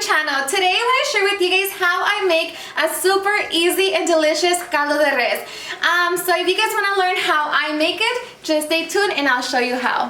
channel. Today I want to share with you guys how I make a super easy and delicious caldo de res. So if you guys want to learn how I make it, just stay tuned and I'll show you how.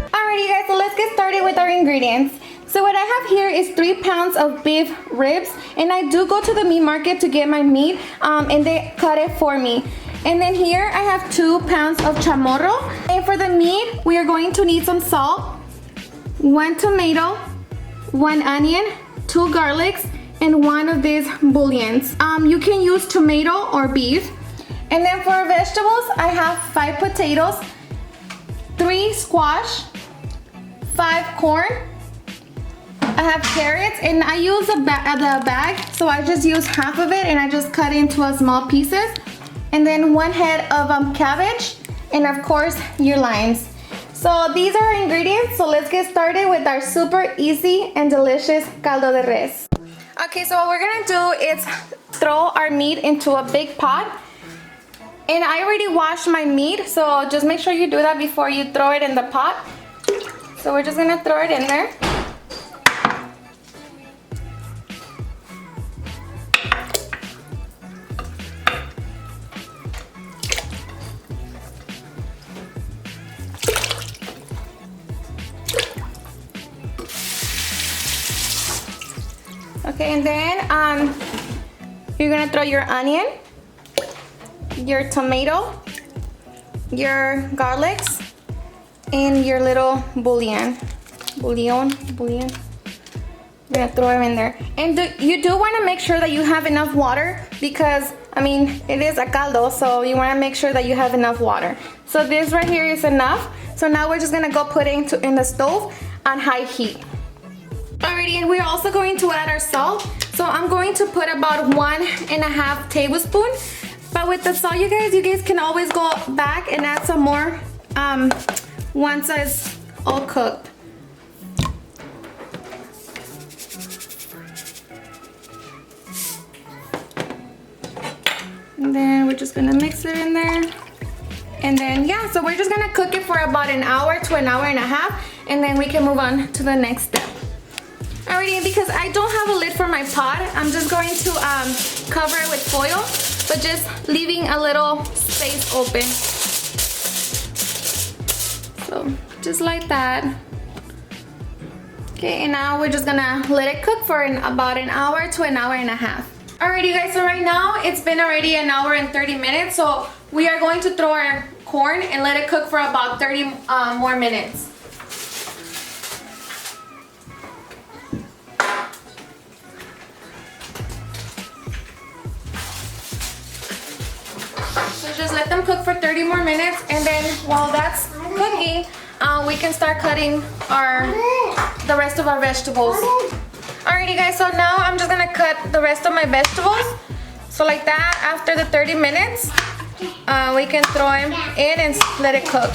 Alrighty guys, so let's get started with our ingredients. So what I have here is 3 pounds of beef ribs, and I do go to the meat market to get my meat, and they cut it for me. And then here I have 2 pounds of chamorro. And for the meat, we are going to need some salt, 1 tomato, 1 onion, 2 garlics, and 1 of these bullions. You can use tomato or beef. And then for vegetables, I have 5 potatoes, 3 squash, 5 corn. I have carrots, and I use the bag, so I just use half of it and I just cut into small pieces. And then 1 head of cabbage, and of course your limes. So these are our ingredients, so let's get started with our super easy and delicious caldo de res. Okay, so what we're gonna do is throw our meat into a big pot. And I already washed my meat, so just make sure you do that before you throw it in the pot. So we're just gonna throw it in there. Okay, and then you're gonna throw your onion, your tomato, your garlics, and your little bullion. We're gonna throw them in there. And you do want to make sure that you have enough water, because I mean it is a caldo, so you want to make sure that you have enough water. So this right here is enough. So now we're just gonna go put it in the stove on high heat. Alrighty, and we're also going to add our salt. So I'm going to put about 1.5 tablespoons. But with the salt, you guys can always go back and add some more once it's all cooked. And then we're just gonna mix it in there. And then yeah, so we're just gonna cook it for about an hour to an hour and a half, and then we can move on to the next step. Alrighty, because I don't have a lid for my pot, I'm just going to cover it with foil, but just leaving a little space open. So just like that. Okay, and now we're just gonna let it cook for about an hour to an hour and a half. Alrighty guys, so right now it's been already an hour and 30 minutes, so we are going to throw our corn and let it cook for about 30 more minutes. So just let them cook for 30 more minutes, and then while that's cooking, we can start cutting the rest of our vegetables. Alrighty guys, so now I'm just gonna cut the rest of my vegetables. So like that, after the 30 minutes, we can throw them in and let it cook.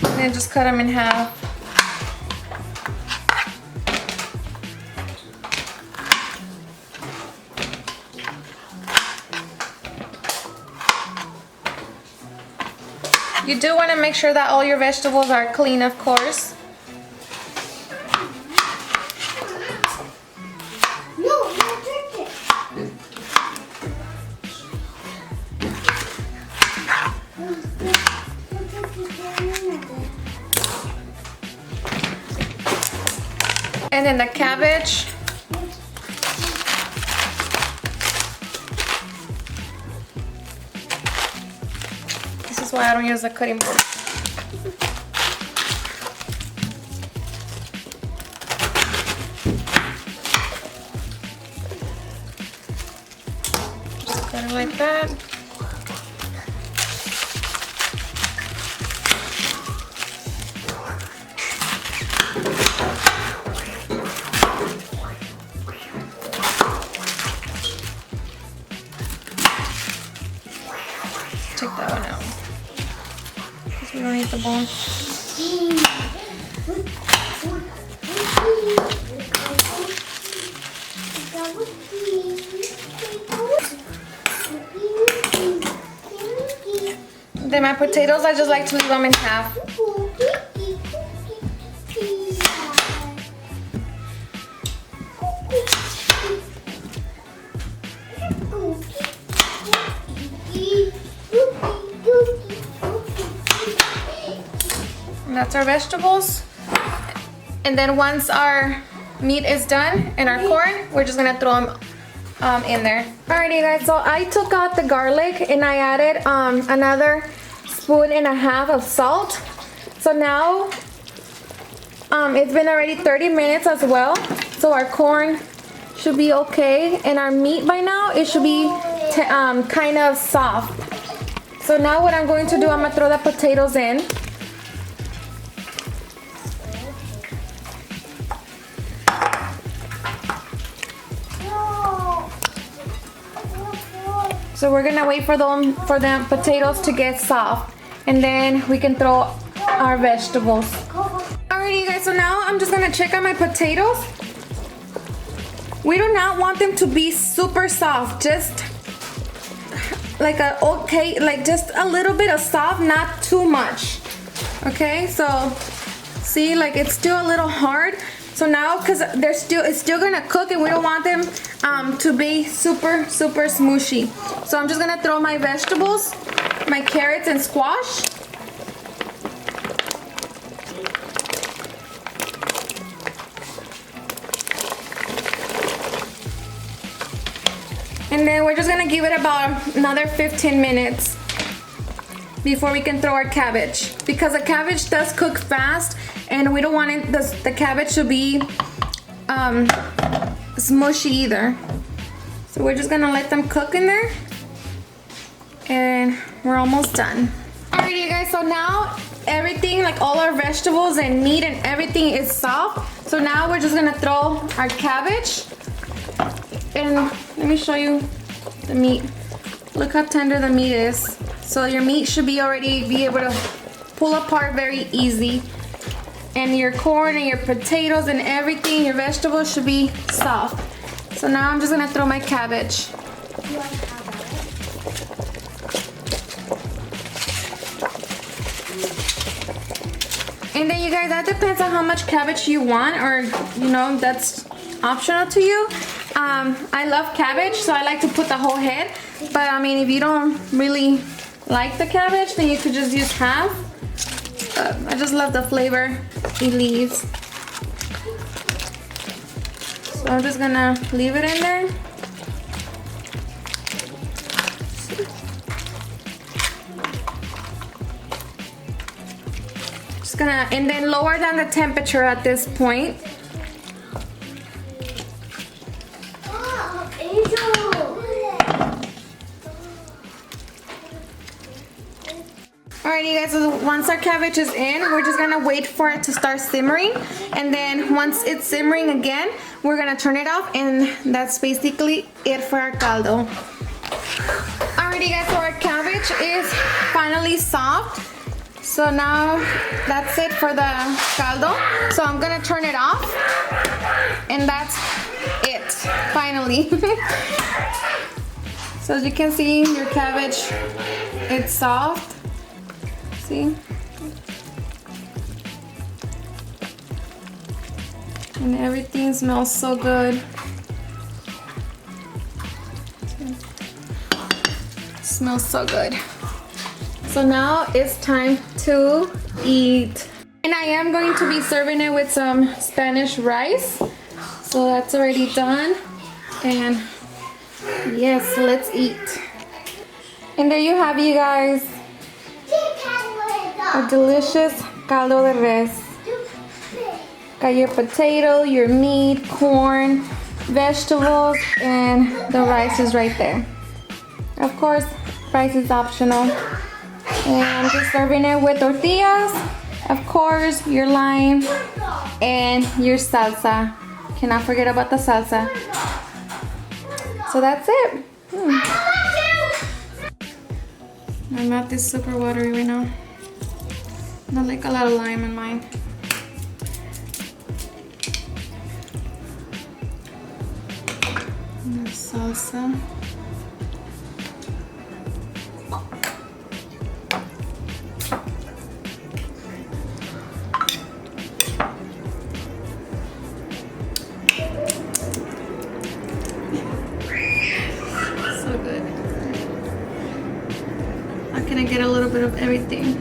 And then just cut them in half. You do want to make sure that all your vegetables are clean, of course. And then the cabbage. That's why I don't use a cutting board. Just cut it like that. Take that one out. We don't need the bone. Then my potatoes, I just like to leave them in half. And that's our vegetables. And then once our meat is done and our corn, we're just gonna throw them in there. Alrighty guys, so I took out the garlic and I added another spoon and a half of salt. So now it's been already 30 minutes as well. So our corn should be okay, and our meat by now, it should be kind of soft. So now what I'm going to do, I'm gonna throw the potatoes in. So we're gonna wait for the potatoes to get soft, and then we can throw our vegetables. Alrighty, you guys. So now I'm just gonna check on my potatoes. We do not want them to be super soft. Just like just a little bit of soft, not too much. Okay. So see, like it's still a little hard. So now, because it's still gonna cook, and we don't want them to be super smooshy. So I'm just gonna throw my vegetables, my carrots and squash. And then we're just gonna give it about another 15 minutes before we can throw our cabbage, because the cabbage does cook fast, and we don't want the cabbage to be smushy either. So we're just gonna let them cook in there, and we're almost done. Alrighty, you guys. So now everything, like all our vegetables and meat and everything, is soft. So now we're just gonna throw our cabbage, and let me show you the meat. Look how tender the meat is. So your meat should be able to pull apart very easy. And your corn and your potatoes and everything, your vegetables should be soft. So now I'm just gonna throw my cabbage. And then you guys, that depends on how much cabbage you want, or that's optional to you. I love cabbage, so I like to put the whole head. But I mean, if you don't really like the cabbage, then you could just use half. I just love the flavor it leaves. So I'm just gonna leave it in there. Just gonna, and then lower down the temperature at this point. Alright, you guys, so once our cabbage is in, we're just gonna wait for it to start simmering, and then once it's simmering again, we're gonna turn it off, and that's basically it for our caldo. Alright, you guys, so our cabbage is finally soft. So now that's it for the caldo. So I'm gonna turn it off, and that's it, finally. So as you can see, your cabbage, it's soft. See? And everything smells so good. It smells so good. So now it's time to eat. And I am going to be serving it with some Spanish rice. So that's already done. And yes, let's eat. And there you have it, you guys. A delicious caldo de res. Got your potato, your meat, corn, vegetables, and the rice is right there. Of course, rice is optional. And I'm just serving it with tortillas, of course, your lime, and your salsa. Cannot forget about the salsa. So that's it. My mouth is super watery right now. I like a lot of lime in mine. And the salsa. bit of everything.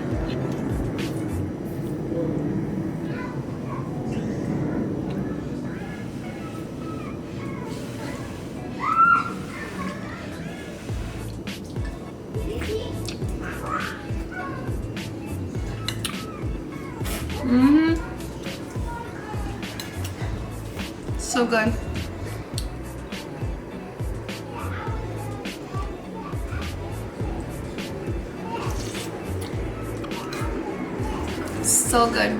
So good. So good.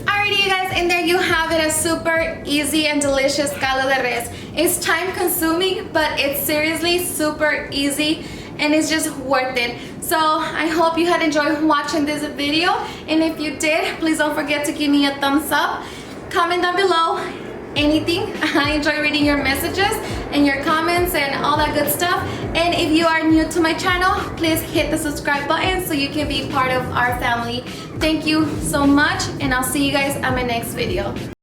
Alrighty, you guys, and there you have it, a super easy and delicious caldo de res. It's time consuming, but it's seriously super easy and it's just worth it. So I hope you had enjoyed watching this video, and if you did, please don't forget to give me a thumbs up. Comment down below anything. I enjoy reading your messages and your comments and all that good stuff. And if you are new to my channel, please hit the subscribe button so you can be part of our family. Thank you so much, and I'll see you guys at my next video.